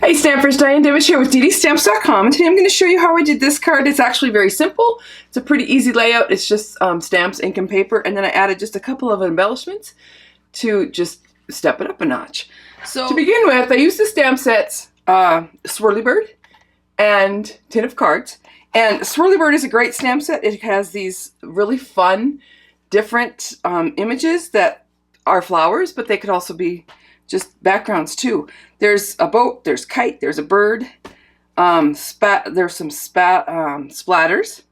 Hey Stampers, Diane Dimich here with ddStamps.com, and today I'm going to show you how I did this card. It's actually very simple. It's a pretty easy layout. It's just stamps, ink, and paper, and then I added just a couple of embellishments to just step it up a notch. So to begin with, I used the stamp sets Swirly Bird and Tin of Cards. And Swirly Bird is a great stamp set. It has these really fun, different images that are flowers, but they could also be just backgrounds too. There's a boat, there's kite, there's a bird, there's some splatters,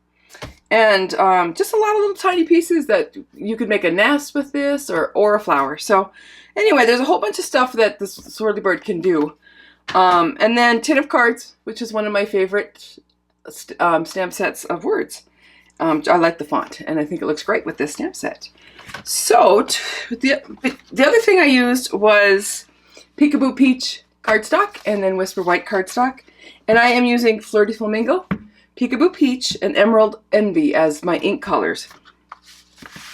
and just a lot of little tiny pieces that you could make a nest with this or a flower. So anyway, there's a whole bunch of stuff that this Swirly Bird can do. And then Tin of Cards, which is one of my favorite stamp sets of words. I like the font, and I think it looks great with this stamp set. So the other thing I used was Peekaboo Peach cardstock and then Whisper White cardstock. And I am using Fleur de Flamingo, Peekaboo Peach, and Emerald Envy as my ink colors.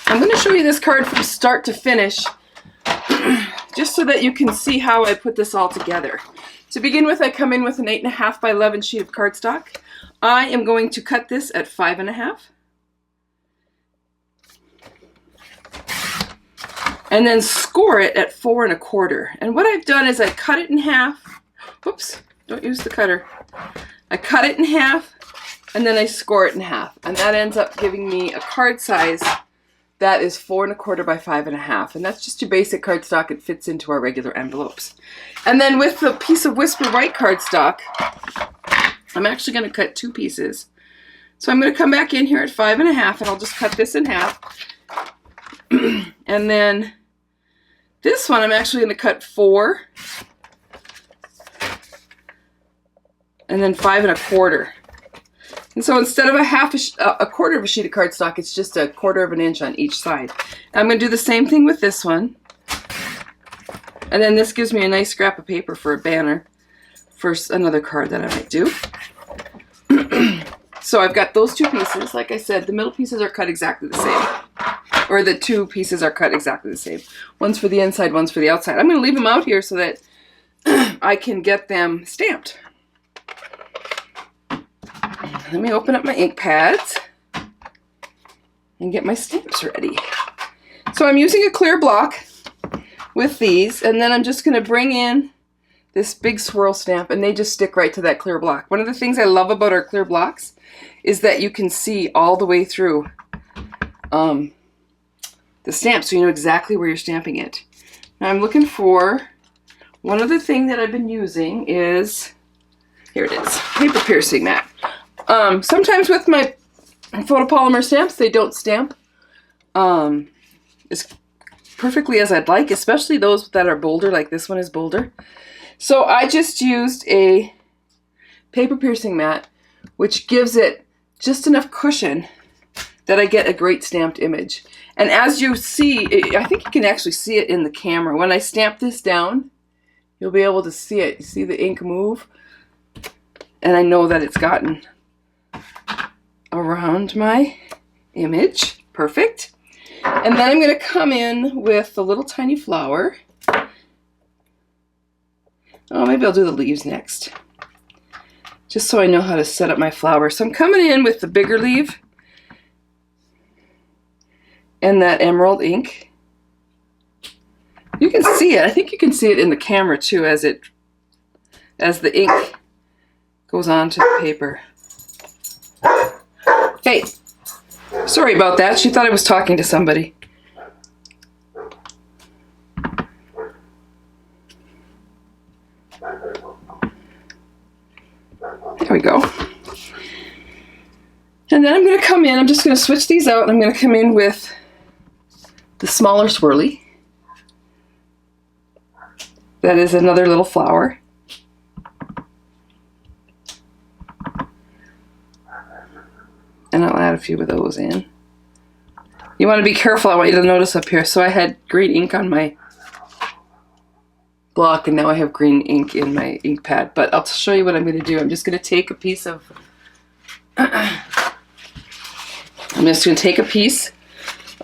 I'm going to show you this card from start to finish, just so that you can see how I put this all together. To begin with, I come in with an 8.5 by 11 sheet of cardstock. I am going to cut this at 5.5. And then score it at 4 1/4. And what I've done is I cut it in half. Whoops, don't use the cutter. I cut it in half, and then I score it in half. And that ends up giving me a card size that is 4 1/4 by 5.5. And that's just your basic cardstock. It fits into our regular envelopes. And then with the piece of Whisper White cardstock, I'm actually going to cut 2 pieces. So I'm going to come back in here at 5.5, and I'll just cut this in half. And then this one I'm actually going to cut 4, and then 5 1/4. And so instead of a quarter of a sheet of cardstock, it's just 1/4 of an inch on each side. And I'm going to do the same thing with this one. And then this gives me a nice scrap of paper for a banner for another card that I might do. So I've got those 2 pieces. Like I said, the middle pieces are cut exactly the same. Or the 2 pieces are cut exactly the same. One's for the inside, one's for the outside. I'm going to leave them out here so that I can get them stamped. Let me open up my ink pads and get my stamps ready. So I'm using a clear block with these, and then I'm just going to bring in this big swirl stamp, and they just stick right to that clear block. One of the things I love about our clear blocks is that you can see all the way through the stamp, so you know exactly where you're stamping it. Now I'm looking for, one other thing that I've been using is, here it is, paper piercing mat. Sometimes with my photopolymer stamps, they don't stamp as perfectly as I'd like, especially those that are bolder, like this one is bolder. So I just used a paper piercing mat, which gives it just enough cushion that I get a great stamped image. And as you see, I think you can actually see it in the camera. When I stamp this down, you'll be able to see it. You see the ink move? And I know that it's gotten around my image. Perfect. And then I'm going to come in with the little tiny flower. Oh, maybe I'll do the leaves next, just so I know how to set up my flower. So I'm coming in with the bigger leaf and that emerald ink. You can see it. I think you can see it in the camera too as the ink goes onto the paper. Hey, sorry about that. She thought I was talking to somebody. There we go. And then I'm going to come in, I'm just going to switch these out, and I'm going to come in with the smaller swirly. That is another little flower. And I'll add a few of those in. You want to be careful, I want you to notice up here. So I had green ink on my block, and now I have green ink in my ink pad. But I'll show you what I'm going to do. I'm just going to take a piece of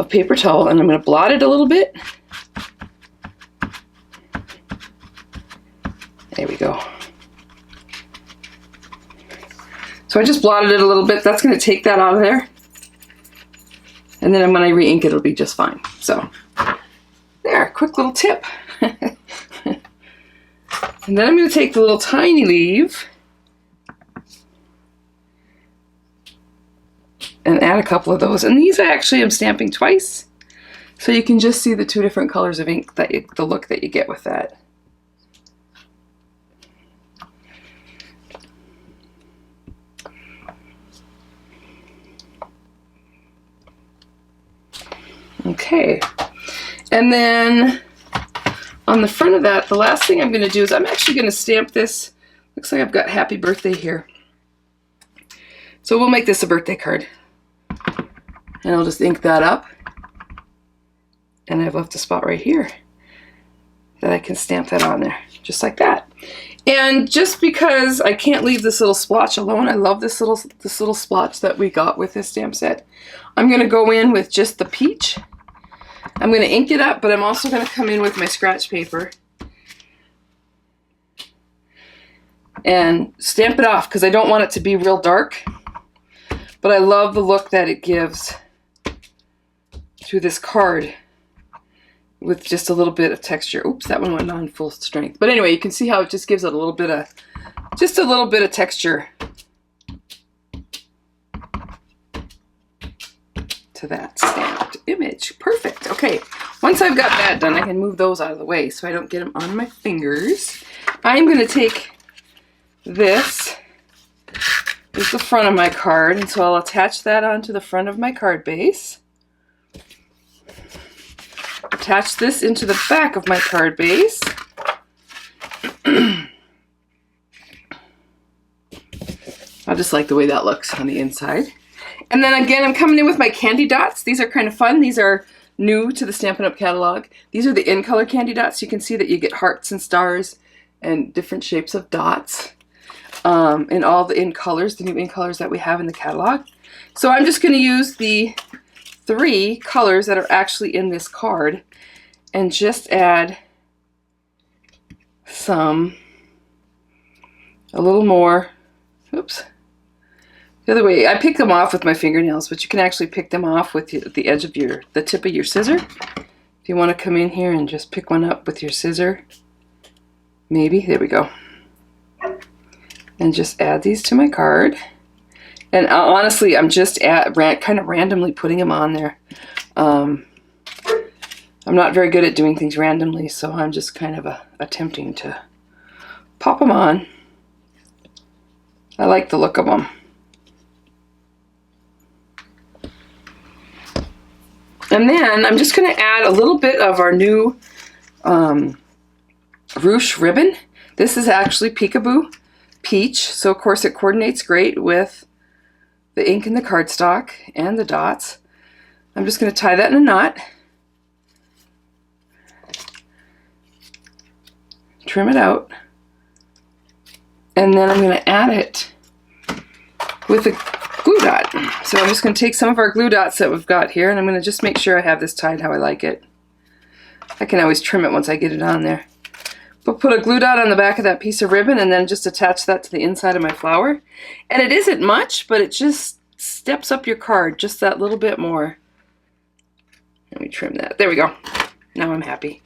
paper towel, and I'm going to blot it a little bit. There we go. So I just blotted it a little bit. That's going to take that out of there. And then when I re-ink it, it'll be just fine. So there, quick little tip. And then I'm going to take the little tiny leaf and add a couple of those. And these I actually am stamping twice, so you can just see the two different colors of ink, that the look that you get with that. Okay, and then on the front of that, the last thing I'm going to do is I'm actually going to stamp this. Looks like I've got happy birthday here. So we'll make this a birthday card. And I'll just ink that up. And I've left a spot right here that I can stamp that on there, just like that. And just because I can't leave this little splotch alone, I love this little splotch that we got with this stamp set. I'm going to go in with just the peach. I'm going to ink it up, but I'm also going to come in with my scratch paper and stamp it off because I don't want it to be real dark. But I love the look that it gives to this card with just a little bit of texture. Oops, that one went on full strength. But anyway, you can see how it just gives it a little bit of, just a little bit of texture to that stamped image. Perfect. Okay, once I've got that done, I can move those out of the way so I don't get them on my fingers. I'm going to take this. This is the front of my card, and so I'll attach that onto the front of my card base. Attach this into the back of my card base. I just like the way that looks on the inside. And then again, I'm coming in with my candy dots. These are kind of fun. These are new to the Stampin' Up! Catalog. These are the in-color candy dots. You can see that you get hearts and stars and different shapes of dots in all the in-colors, the new in-colors that we have in the catalog. So I'm just going to use the 3 colors that are actually in this card and just add a little more, oops, the other way. I pick them off with my fingernails, but you can actually pick them off with the edge of the tip of your scissor. If you want to come in here and just pick one up with your scissor, maybe, there we go. And just add these to my card. And honestly, I'm just kind of randomly putting them on there. I'm not very good at doing things randomly, so I'm just kind of attempting to pop them on. I like the look of them. And then I'm just going to add a little bit of our new ruche ribbon. This is actually Peekaboo Peach, so of course it coordinates great with the ink in the cardstock and the dots. I'm just going to tie that in a knot, trim it out, and then I'm going to add it with a glue dot. So I'm just going to take some of our glue dots that we've got here, and I'm going to just make sure I have this tied how I like it. I can always trim it once I get it on there. But put a glue dot on the back of that piece of ribbon and then just attach that to the inside of my flower. And it isn't much, but it just steps up your card just that little bit more. Let me trim that. There we go. Now I'm happy.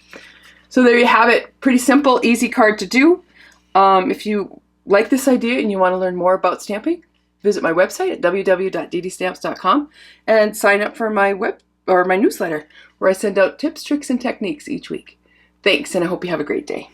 So there you have it. Pretty simple, easy card to do. If you like this idea and you want to learn more about stamping, visit my website at www.ddistamps.com and sign up for my my newsletter, where I send out tips, tricks, and techniques each week. Thanks, and I hope you have a great day.